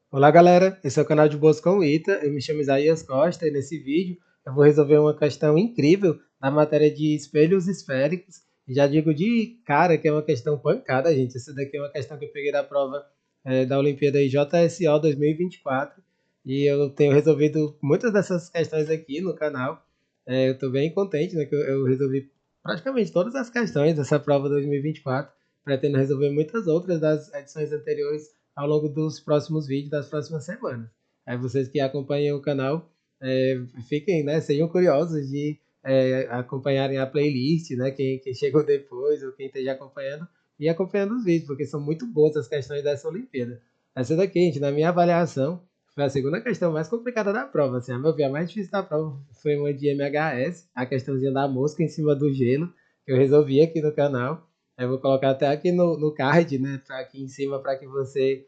Olá galera, esse é o canal de Boas com o Ita, eu me chamo Isaías Costa e nesse vídeo eu vou resolver uma questão incrível na matéria de espelhos esféricos. E já digo de cara que é uma questão pancada, gente. Essa daqui é uma questão que eu peguei da prova da Olimpíada JSO 2024 e eu tenho resolvido muitas dessas questões aqui no canal. Eu estou bem contente, né, que eu resolvi praticamente todas as questões dessa prova 2024, pretendo resolver muitas outras das edições anteriores ao longo dos próximos vídeos das próximas semanas. Aí vocês que acompanham o canal, fiquem, né, sejam curiosos de acompanharem a playlist, né, quem chegou depois ou quem esteja acompanhando, e acompanhando os vídeos, porque são muito boas as questões dessa Olimpíada. Essa daqui, gente, na minha avaliação, foi a segunda questão mais complicada da prova. Assim, a meu ver, a mais difícil da prova foi uma de MHS, a questãozinha da mosca em cima do gelo, que eu resolvi aqui no canal. Eu vou colocar até aqui no card, né, aqui em cima, para que você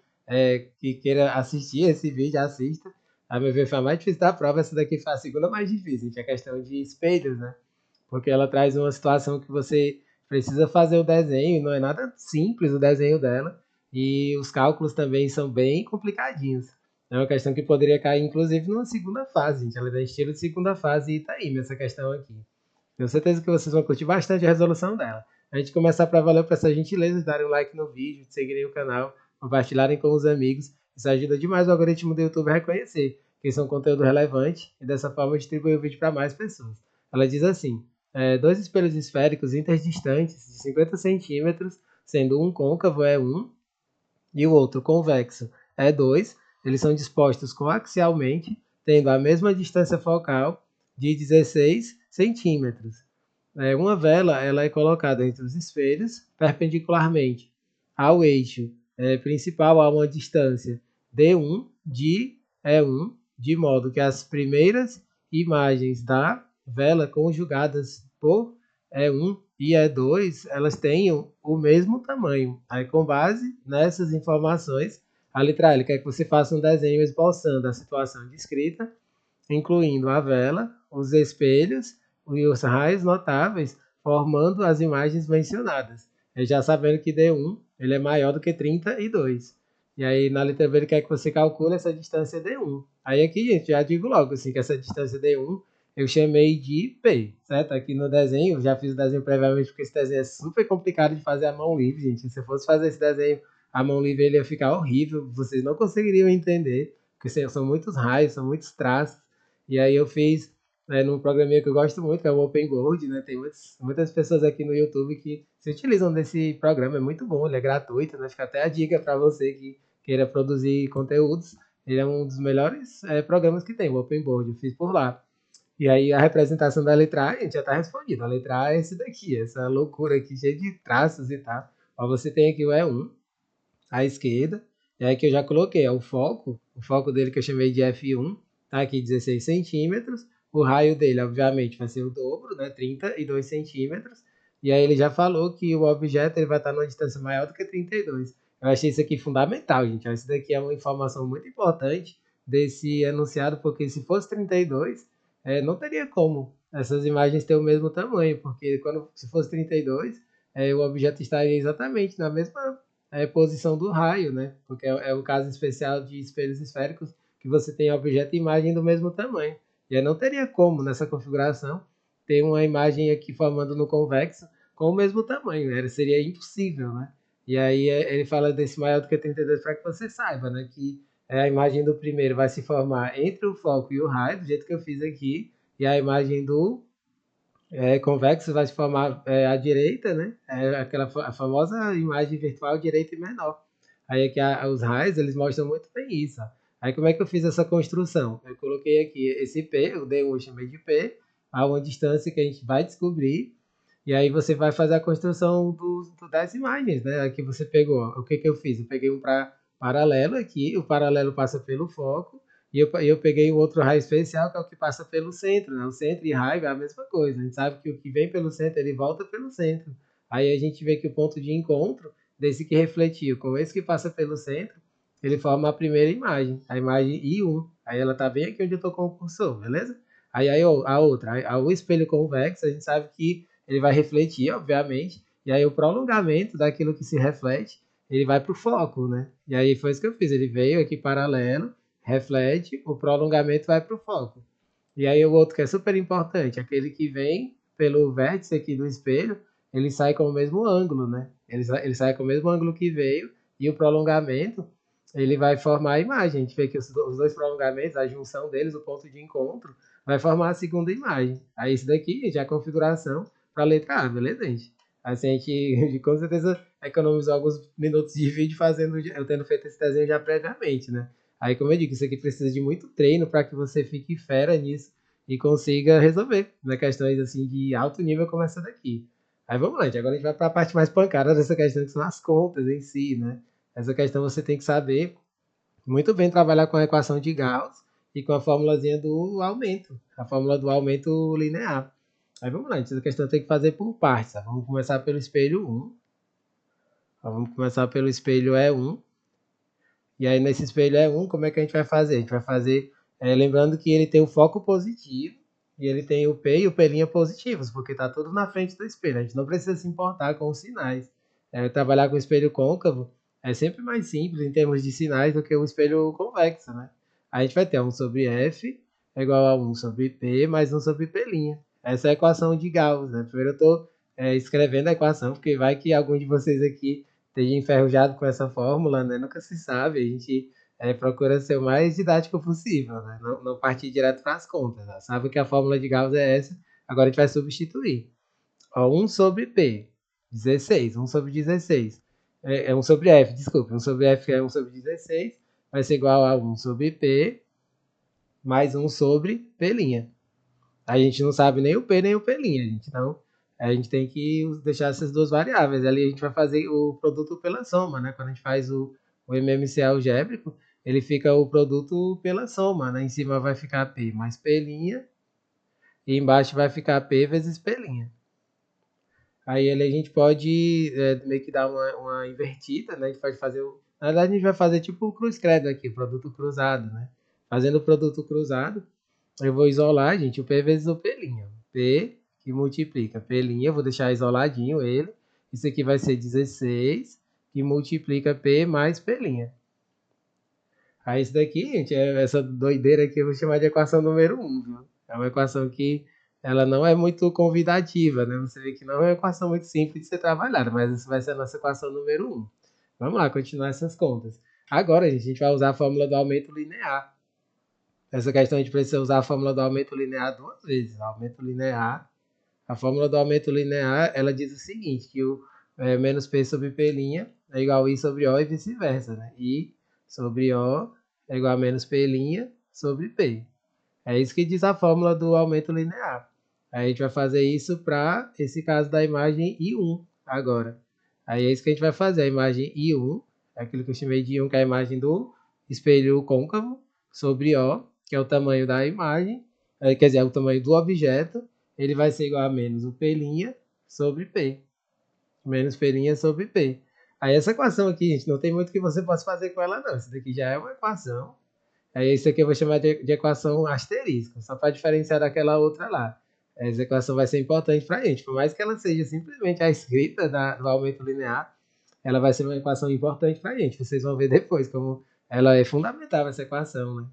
que queira assistir esse vídeo, assista. A meu ver, foi a mais difícil da prova. Essa daqui foi a segunda mais difícil, que é a questão de espelhos, né? Porque ela traz uma situação que você precisa fazer o desenho, não é nada simples o desenho dela, e os cálculos também são bem complicadinhos. É uma questão que poderia cair, inclusive, numa segunda fase, gente. Ela é da estilo de segunda fase e tá aí essa questão aqui. Tenho certeza que vocês vão curtir bastante a resolução dela. A gente começar para valer, eu peço a gentileza de darem um like no vídeo, de seguirem o canal, compartilharem com os amigos. Isso ajuda demais o algoritmo do YouTube a reconhecer que isso é um conteúdo relevante e dessa forma distribuir o vídeo para mais pessoas. Ela diz assim: dois espelhos esféricos interdistantes de 50 centímetros, sendo um côncavo é 1 e o outro convexo é 2, eles são dispostos coaxialmente, tendo a mesma distância focal de 16 centímetros. Uma vela ela é colocada entre os espelhos perpendicularmente ao eixo principal a uma distância d1 de E1, de modo que as primeiras imagens da vela conjugadas por E1 e E2 elas tenham o mesmo tamanho. Aí, com base nessas informações, a letra L quer que você faça um desenho esboçando a situação descrita, incluindo a vela, os espelhos e os raios notáveis, formando as imagens mencionadas. Já sabendo que D1 ele é maior do que 32. E aí na letra B ele quer que você calcule essa distância D1. Aí aqui, gente, já digo logo assim que essa distância D1 eu chamei de P, certo? Aqui no desenho, já fiz o desenho previamente porque esse desenho é super complicado de fazer à mão livre, gente. Se eu fosse fazer esse desenho à mão livre, ele ia ficar horrível, vocês não conseguiriam entender, porque são muitos raios, são muitos traços. E aí eu fiz num programinha que eu gosto muito, que é o OpenBoard, né? Tem muitas pessoas aqui no YouTube que se utilizam desse programa, é muito bom, ele é gratuito, né? Fica até a dica para você que queira produzir conteúdos. Ele é um dos melhores programas que tem, o OpenBoard, eu fiz por lá. E aí a representação da letra A, a gente já está respondido. A letra A é esse daqui, essa loucura aqui, cheia de traços e tal. Ó, você tem aqui o E1, à esquerda. E aí que eu já coloquei, é o foco dele que eu chamei de F1, tá aqui 16 centímetros. O raio dele, obviamente, vai ser o dobro, né, 32 centímetros. E aí ele já falou que o objeto ele vai estar numa distância maior do que 32. Eu achei isso aqui fundamental, gente. Isso daqui é uma informação muito importante desse enunciado, porque se fosse 32, não teria como essas imagens ter o mesmo tamanho, porque se fosse 32, o objeto estaria exatamente na mesma posição do raio, né? Porque é o caso especial de espelhos esféricos que você tem objeto e imagem do mesmo tamanho. E aí não teria como, nessa configuração, ter uma imagem aqui formando no convexo com o mesmo tamanho. Seria impossível, né? E aí ele fala desse maior do que 32 para que você saiba, né? Que a imagem do primeiro vai se formar entre o foco e o raio, do jeito que eu fiz aqui, e a imagem do convexo vai se formar à direita, né? A famosa imagem virtual direita e menor. Aí aqui os raios, eles mostram muito bem isso. Ó. Aí como é que eu fiz essa construção? Eu coloquei aqui esse P, o D1 eu chamei de P, a uma distância que a gente vai descobrir, e aí você vai fazer a construção das imagens, né? Aqui você pegou, ó, o que eu fiz? Eu peguei um paralelo aqui, o paralelo passa pelo foco, e eu peguei um outro raio especial, que é o que passa pelo centro, né? O centro e raio é a mesma coisa. A gente sabe que o que vem pelo centro, ele volta pelo centro. Aí a gente vê que o ponto de encontro desse que refletiu com esse que passa pelo centro, ele forma a primeira imagem, a imagem I1. Aí ela tá bem aqui onde eu tô com o cursor, beleza? Aí a outra, o espelho convexo, a gente sabe que ele vai refletir, obviamente, e aí o prolongamento daquilo que se reflete, ele vai para o foco, né? E aí foi isso que eu fiz. Ele veio aqui paralelo, reflete, o prolongamento vai para o foco. E aí o outro que é super importante, aquele que vem pelo vértice aqui do espelho, ele sai com o mesmo ângulo, né? Ele sai com o mesmo ângulo que veio e o prolongamento, ele vai formar a imagem. A gente vê que os dois prolongamentos, a junção deles, o ponto de encontro, vai formar a segunda imagem. Aí isso daqui já é a configuração para a letra A, beleza, gente? Assim a gente com certeza economizou alguns minutos de vídeo fazendo, eu tendo feito esse desenho já previamente, né? Aí, como eu digo, isso aqui precisa de muito treino para que você fique fera nisso e consiga resolver, né, questões assim de alto nível como essa daqui. Aí vamos lá, gente. Agora a gente vai para a parte mais pancada dessa questão, que são as contas em si, né? Essa questão você tem que saber muito bem trabalhar com a equação de Gauss e com a formulazinha do aumento, a fórmula do aumento linear. Aí vamos lá, gente. Essa questão tem que fazer por partes. Tá? Vamos começar pelo espelho 1. Vamos começar pelo espelho E1. E aí nesse espelho E1, como é que a gente vai fazer? A gente vai fazer, lembrando que ele tem o foco positivo e ele tem o P e o P' positivos, porque está tudo na frente do espelho. A gente não precisa se importar com os sinais. Trabalhar com espelho côncavo é sempre mais simples em termos de sinais do que o espelho convexo, né? A gente vai ter 1 sobre F é igual a 1 sobre P mais 1 sobre P'. Essa é a equação de Gauss, né? Primeiro eu estou escrevendo a equação, porque vai que algum de vocês aqui esteja enferrujado com essa fórmula, né? Nunca se sabe, a gente procura ser o mais didático possível, né? Não partir direto para as contas, né? Sabe que a fórmula de Gauss é essa, agora a gente vai substituir. Ó, 1 sobre P, 16, 1 sobre 16. 1 sobre F, desculpa, 1 sobre F é 1 sobre 16, vai ser igual a 1 sobre P mais 1 sobre P'. A gente não sabe nem o P nem o P', gente. Então, a gente tem que deixar essas duas variáveis. Ali a gente vai fazer o produto pela soma, né? Quando a gente faz o MMC algébrico, ele fica o produto pela soma, né? Em cima vai ficar P mais P' e embaixo vai ficar P vezes P'. Aí a gente pode meio que dar uma invertida, né? A gente pode fazer na verdade, a gente vai fazer tipo o cruz credo aqui, produto cruzado, né? Fazendo o produto cruzado, eu vou isolar, gente, o P vezes o P'. P que multiplica P', eu vou deixar isoladinho ele. Isso aqui vai ser 16, que multiplica P mais P'. Aí isso daqui, gente, essa doideira aqui eu vou chamar de equação número 1, viu? É uma equação que ela não é muito convidativa, né? Você vê que não é uma equação muito simples de ser trabalhada, mas isso vai ser a nossa equação número 1. Vamos lá, continuar essas contas. Agora, gente, a gente vai usar a fórmula do aumento linear. Essa questão a gente precisa usar a fórmula do aumento linear duas vezes. Aumento linear. A fórmula do aumento linear, ela diz o seguinte, que o menos P sobre P' é igual a I sobre O e vice-versa, né? I sobre O é igual a menos P' sobre P. É isso que diz a fórmula do aumento linear. Aí a gente vai fazer isso para esse caso da imagem I1 agora. Aí é isso que a gente vai fazer. A imagem I1, é aquilo que eu chamei de I1, que é a imagem do espelho côncavo, sobre O, que é o tamanho da imagem, quer dizer, é o tamanho do objeto, ele vai ser igual a menos o P' sobre P. Menos P' sobre P. Aí essa equação aqui, gente, não tem muito que você possa fazer com ela não. Isso daqui já é uma equação. Aí isso aqui eu vou chamar de equação asterisco, só para diferenciar daquela outra lá. Essa equação vai ser importante para a gente. Por mais que ela seja simplesmente a escrita do aumento linear, ela vai ser uma equação importante para a gente. Vocês vão ver depois como ela é fundamental, essa equação, né?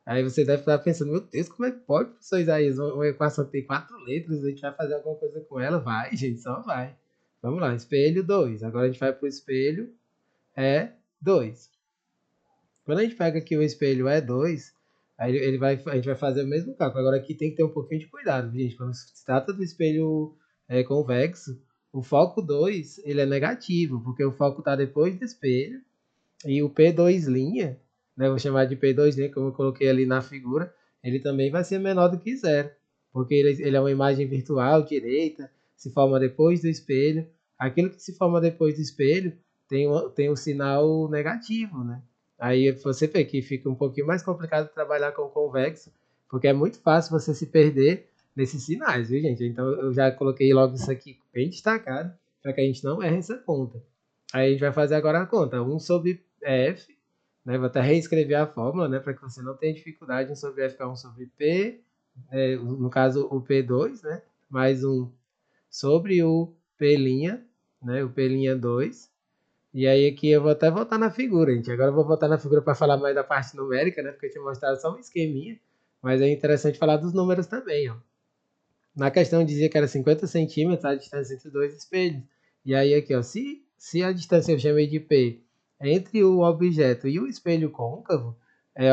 Aí você deve estar pensando, meu Deus, como é que pode, professor Isaías, uma equação que tem 4 letras, a gente vai fazer alguma coisa com ela? Vai, gente, só vai. Vamos lá, espelho 2. Agora a gente vai para o espelho E2. Quando a gente pega aqui o espelho E2, aí a gente vai fazer o mesmo cálculo. Agora aqui tem que ter um pouquinho de cuidado, gente. Quando se trata do espelho convexo, o foco 2 ele é negativo, porque o foco está depois do espelho e o P2', né, vou chamar de P2', como eu coloquei ali na figura, ele também vai ser menor do que zero, porque ele é uma imagem virtual direita, se forma depois do espelho. Aquilo que se forma depois do espelho tem um sinal negativo, né? Aí você vê que fica um pouquinho mais complicado trabalhar com o convexo, porque é muito fácil você se perder nesses sinais, viu, gente? Então eu já coloquei logo isso aqui bem destacado, para que a gente não erre essa conta. Aí a gente vai fazer agora a conta. 1 sobre F, né? Vou até reescrever a fórmula, né? Para que você não tenha dificuldade. 1 sobre F é 1 sobre P, no caso o P2, né? Mais 1 sobre o P', né? O P'2. E aí aqui eu vou até voltar na figura, gente. Agora eu vou voltar na figura para falar mais da parte numérica, né? Porque eu tinha mostrado só um esqueminha. Mas é interessante falar dos números também, ó. Na questão dizia que era 50 centímetros a distância entre dois espelhos. E aí aqui, ó, se a distância eu chamei de P entre o objeto e o espelho côncavo,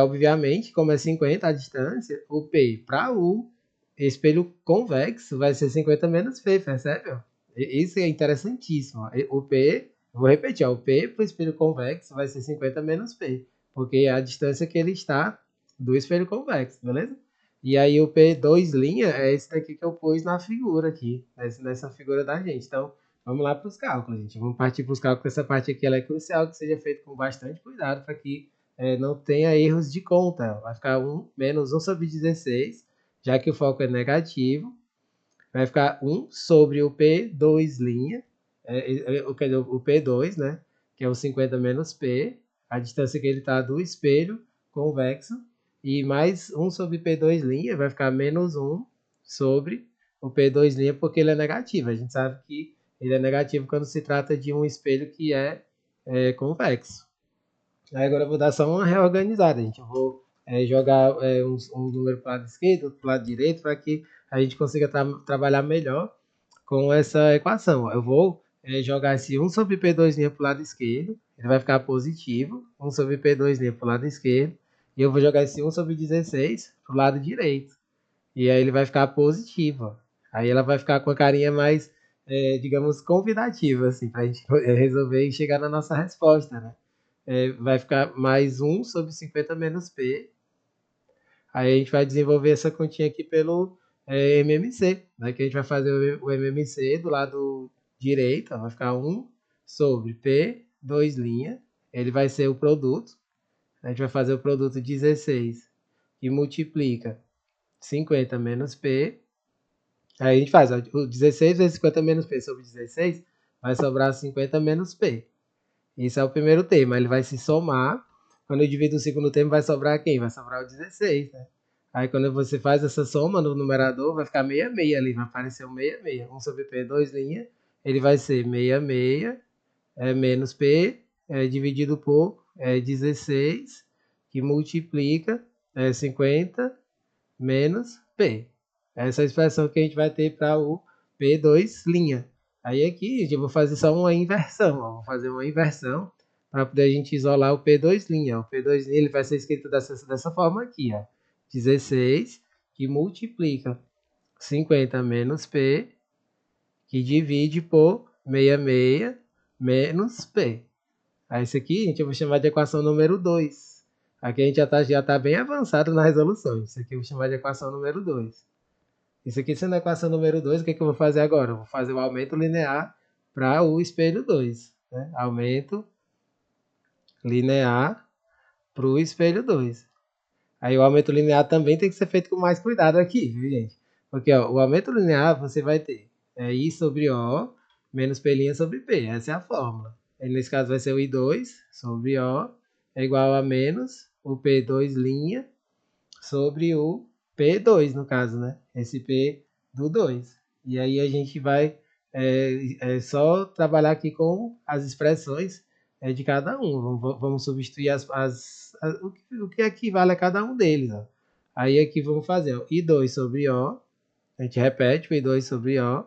obviamente, como é 50 a distância, o P para o espelho convexo vai ser 50 menos P, percebe? Ó? Isso é interessantíssimo. Ó. O P, vou repetir, ó, o P para o espelho convexo vai ser 50 menos P, porque é a distância que ele está do espelho convexo, beleza? E aí o P2' é esse daqui que eu pus na figura aqui, nessa figura da gente. Então, vamos lá para os cálculos, gente. Vamos partir para os cálculos. Essa parte aqui ela é crucial, que seja feito com bastante cuidado para que não tenha erros de conta. Vai ficar menos 1 sobre 16, já que o foco é negativo. Vai ficar 1 sobre o P2', o P2, né? Que é o 50 menos P, a distância que ele está do espelho convexo, e mais 1 sobre P2', vai ficar menos 1 sobre o P2', porque ele é negativo. A gente sabe que ele é negativo quando se trata de um espelho que convexo. Aí agora eu vou dar só uma reorganizada, gente. Eu vou jogar um número para o lado esquerdo, outro para o lado direito, para que a gente consiga trabalhar melhor com essa equação. Eu vou jogar esse 1 sobre P2' para o lado esquerdo, ele vai ficar positivo, 1 sobre P2' para o lado esquerdo, e eu vou jogar esse 1 sobre 16 para o lado direito, e aí ele vai ficar positivo. Ó. Aí ela vai ficar com a carinha mais, digamos, convidativa, assim, para a gente resolver e chegar na nossa resposta, né? Vai ficar mais 1 sobre 50 menos P. Aí a gente vai desenvolver essa continha aqui pelo MMC, né? Que a gente vai fazer o MMC do lado direito, ó, vai ficar 1 sobre P2', ele vai ser o produto, a gente vai fazer o produto 16, que multiplica 50 menos P, aí a gente faz, ó, o 16 vezes 50 menos P sobre 16, vai sobrar 50 menos P. Isso é o primeiro termo, ele vai se somar. Quando eu divido o segundo termo, vai sobrar quem? Vai sobrar o 16, né? Aí quando você faz essa soma no numerador, vai ficar 66 ali, vai aparecer um 66. 1 sobre P2', ele vai ser 66 menos P dividido por 16, que multiplica 50 menos P. Essa é a expressão que a gente vai ter para o P2'. Aí aqui eu vou fazer só uma inversão. Ó. Vou fazer uma inversão para poder a gente isolar o P2'. O P2' ele vai ser escrito dessa forma aqui. Ó. 16 que multiplica 50 menos P, que divide por 66 menos P. Aí isso aqui a gente vai chamar de equação número 2. Aqui a gente já tá bem avançado na resolução. Isso aqui eu vou chamar de equação número 2. Isso aqui sendo a equação número 2, o que, eu vou fazer agora? Eu vou fazer o aumento linear para o espelho 2. Né? Aumento linear para o espelho 2. Aí o aumento linear também tem que ser feito com mais cuidado aqui, viu, gente? Porque ó, o aumento linear você vai ter I sobre O menos P' sobre P. Essa é a fórmula. Aí, nesse caso vai ser o I2 sobre O é igual a menos o P2' sobre o P2, no caso, né? Esse P do 2. E aí a gente vai só trabalhar aqui com as expressões de cada um. Vamos substituir o que equivale a cada um deles. Ó. Aí aqui vamos fazer ó, I2 sobre O. A gente repete o I2 sobre O,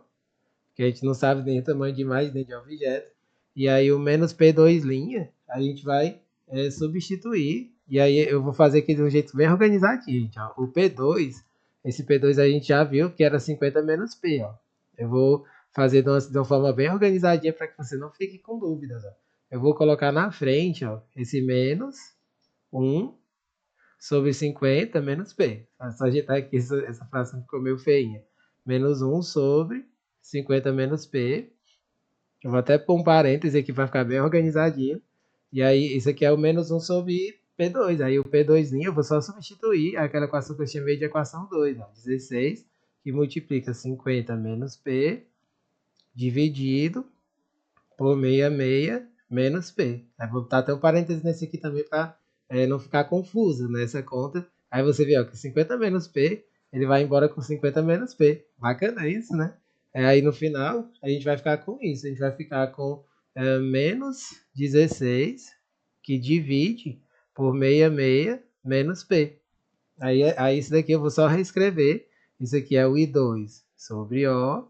que a gente não sabe nem o tamanho de imagem nem de objeto. E aí o menos P2', a gente vai substituir. E aí eu vou fazer aqui de um jeito bem organizadinho, gente. Ó. O P2, esse P2 a gente já viu que era 50 menos P. Ó. Eu vou fazer de uma forma bem organizadinha para que você não fique com dúvidas. Ó. Eu vou colocar na frente ó, esse menos 1 sobre 50 menos P. Só ajeitar aqui, essa fração ficou meio feinha. Menos 1 sobre 50 menos P. Eu vou até pôr um parêntese aqui para ficar bem organizadinho. E aí, isso aqui é o menos 1 sobre P2. Aí o P2' eu vou só substituir aquela equação que eu chamei de equação 2. Ó, 16, que multiplica 50 menos P dividido por 66 menos P. Aí vou botar até um parêntese nesse aqui também para não ficar confuso nessa conta. Aí você vê ó, que 50 menos P, ele vai embora com 50 menos P. Bacana isso, né? Aí no final, a gente vai ficar com isso. A gente vai ficar com menos 16, que divide por 66 menos P. Aí isso daqui eu vou só reescrever. Isso aqui é o I2 sobre O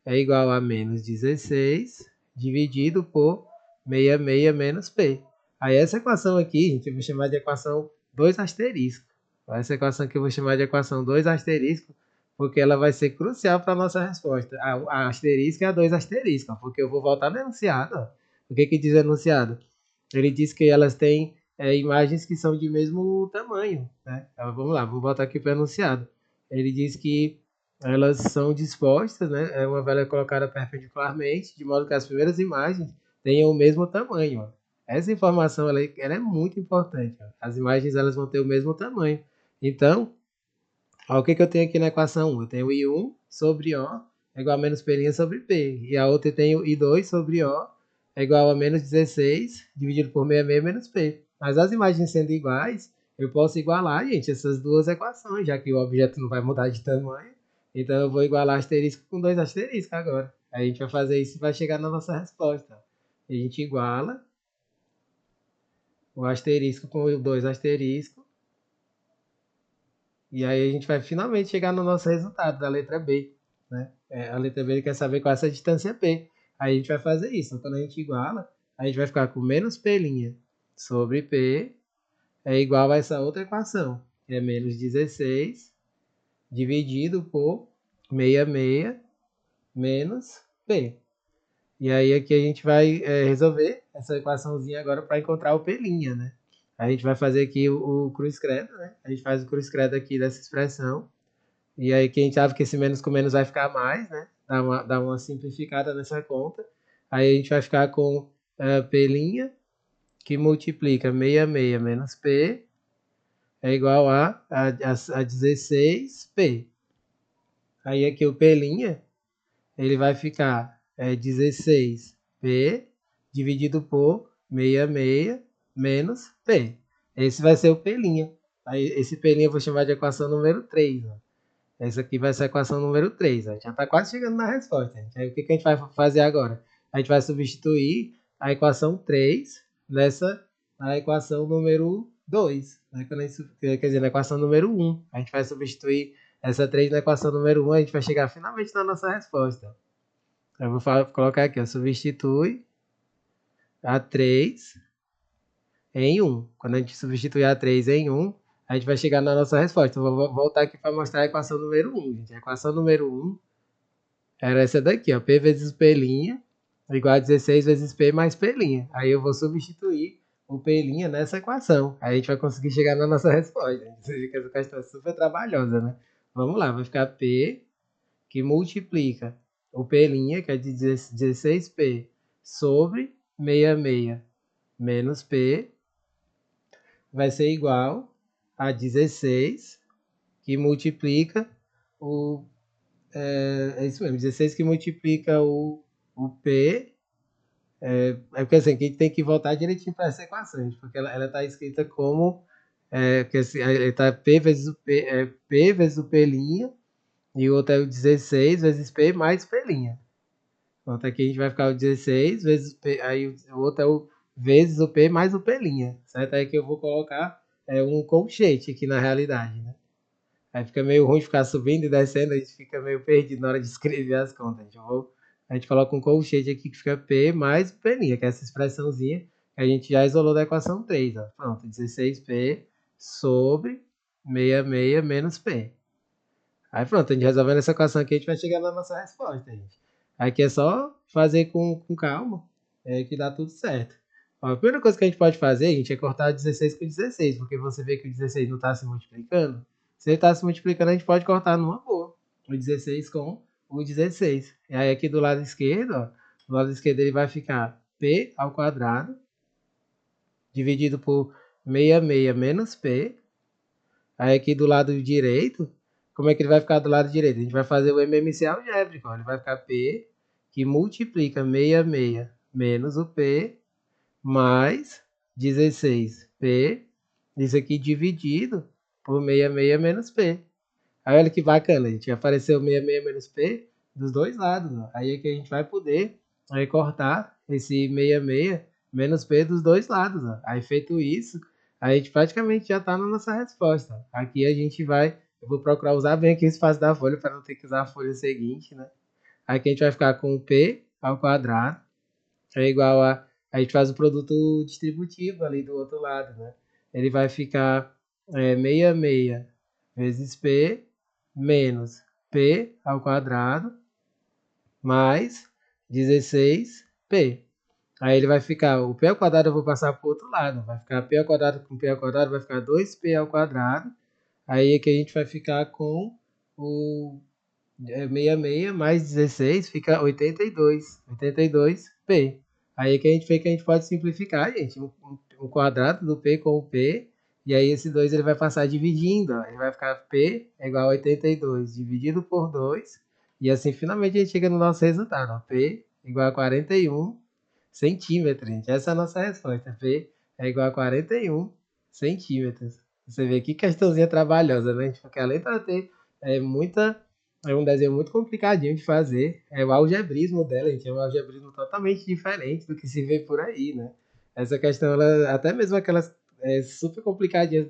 é igual a menos 16 dividido por 66 menos P. Aí essa equação aqui, gente, eu vou chamar de equação 2 asterisco. Essa equação aqui eu vou chamar de equação 2 asterisco, porque ela vai ser crucial para a nossa resposta. A asterisco é a 2 asterisco, porque eu vou voltar no enunciado. Ó. O que diz o enunciado? Ele diz que elas têm imagens que são de mesmo tamanho. Né? Então, vamos lá, vou botar aqui para o enunciado. Ele diz que elas são dispostas, né? Uma vela é colocada perpendicularmente, de modo que as primeiras imagens tenham o mesmo tamanho. Ó. Essa informação ela é muito importante. Ó. As imagens elas vão ter o mesmo tamanho. Então, ó, o que eu tenho aqui na equação 1? Eu tenho I1 sobre O é igual a menos P' sobre P. E a outra eu tenho I2 sobre O é igual a menos 16 dividido por 66 menos P. Mas as imagens sendo iguais, eu posso igualar, gente, essas duas equações, já que o objeto não vai mudar de tamanho. Então eu vou igualar asterisco com 2 asteriscos agora. Aí a gente vai fazer isso e vai chegar na nossa resposta. A gente iguala o asterisco com o 2 asterisco. E aí a gente vai finalmente chegar no nosso resultado da letra B. Né? A letra B ele quer saber qual é essa distância P. Aí a gente vai fazer isso. Então, quando a gente iguala, a gente vai ficar com menos P' sobre P é igual a essa outra equação, que é menos 16 dividido por 66 menos P. E aí aqui a gente vai resolver essa equaçãozinha agora para encontrar o P', né? A gente vai fazer aqui o cruz-credo, né? A gente faz o cruz-credo aqui dessa expressão. E aí quem sabe que esse menos com menos vai ficar mais, né? Dá uma simplificada nessa conta. Aí a gente vai ficar com P' que multiplica 66 menos P é igual a 16P. Aí aqui o P' ele vai ficar 16P dividido por 66 menos P. Esse vai ser o P'. Aí esse P' eu vou chamar de equação número 3. Ó. Essa aqui vai ser a equação número 3. A gente já está quase chegando na resposta. Gente. Aí o que a gente vai fazer agora? A gente vai substituir a equação 3 na equação número 2. Né? Quer dizer, na equação número 1. A gente vai substituir essa 3 na equação número 1. A gente vai chegar finalmente na nossa resposta. Eu vou colocar aqui, ó, substitui a 3 em 1. Quando a gente substituir a 3 em 1, a gente vai chegar na nossa resposta. Eu vou voltar aqui para mostrar a equação número 1. Gente. A equação número 1 era essa daqui, ó, P vezes P' igual a 16 vezes P mais P'. Aí eu vou substituir o P' nessa equação. Aí a gente vai conseguir chegar na nossa resposta. Você vê que essa questão é super trabalhosa, né? Vamos lá, vai ficar P que multiplica o P', que é de 16P, sobre 66 menos P, vai ser igual a 16, que multiplica o... É isso mesmo, 16 que multiplica o P. Porque assim, a gente tem que voltar direitinho para essa equação, porque ela está escrita como... que assim, está P vezes o P, P vezes o P', e o outro é o 16 vezes P mais P'. Pronto, aqui a gente vai ficar o 16 vezes P, aí o outro é o vezes o P mais o P', certo? Aí que eu vou colocar um colchete aqui na realidade, né? Aí fica meio ruim ficar subindo e descendo, a gente fica meio perdido na hora de escrever as contas. A gente coloca um colchete aqui que fica P mais o P', que é essa expressãozinha que a gente já isolou da equação 3. Ó. Pronto, 16P sobre 66 menos P. Aí pronto, a gente resolvendo essa equação aqui, a gente vai chegar na nossa resposta, gente. Aqui é só fazer com calma, que dá tudo certo. Ó, a primeira coisa que a gente pode fazer, gente, é cortar 16 com 16, porque você vê que o 16 não está se multiplicando. Se ele está se multiplicando, a gente pode cortar numa boa. O 16 com o 16. E aí aqui do lado esquerdo, ó, do lado esquerdo ele vai ficar P ao quadrado, dividido por 66 menos P. Aí aqui do lado direito, como é que ele vai ficar do lado direito? A gente vai fazer o MMC algébrico. Ó. Ele vai ficar P, que multiplica 66 menos o P, mais 16P, isso aqui dividido por 66 menos P. Aí olha que bacana, gente. Apareceu 66 menos P dos dois lados. Ó. Aí é que a gente vai poder Aí cortar esse 66 menos P dos dois lados, ó. Aí feito isso, a gente praticamente já está na nossa resposta. Aqui a gente vai, eu vou procurar usar bem aqui o espaço da folha para não ter que usar a folha seguinte, né? Aqui a gente vai ficar com P ao quadrado é igual a gente faz o produto distributivo ali do outro lado, né? Ele vai ficar 66 vezes P menos P ao quadrado mais 16P. Aí ele vai ficar, o P ao quadrado eu vou passar para o outro lado, vai ficar P ao quadrado com P ao quadrado, vai ficar 2P ao quadrado. Aí aqui a gente vai ficar com o 66 mais 16 fica 82P. Aí que a gente vê que a gente pode simplificar, gente, um quadrado do P com o P, e aí esse 2 ele vai passar dividindo, ó. Ele vai ficar P é igual a 82 dividido por 2, e assim finalmente a gente chega no nosso resultado, ó. P igual a 41 centímetros, gente. Essa é a nossa resposta. P é igual a 41 centímetros. Você vê que questãozinha trabalhosa, né? Porque além de ter muita é um desenho muito complicadinho de fazer. É o algebrismo dela, gente. É um algebrismo totalmente diferente do que se vê por aí, né? Essa questão, ela, até mesmo aquelas super complicadinhas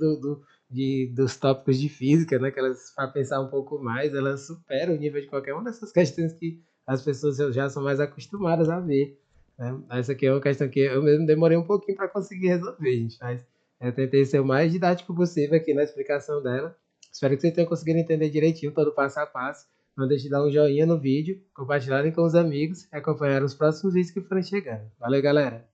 dos tópicos de física, né? Que elas, para pensar um pouco mais, elas superam o nível de qualquer uma dessas questões que as pessoas já são mais acostumadas a ver. Né? Essa aqui é uma questão que eu mesmo demorei um pouquinho para conseguir resolver, gente. Mas eu tentei ser o mais didático possível aqui na explicação dela. Espero que vocês tenham conseguido entender direitinho todo o passo a passo. Não deixe de dar um joinha no vídeo, compartilharem com os amigos e acompanhar os próximos vídeos que forem chegando. Valeu, galera!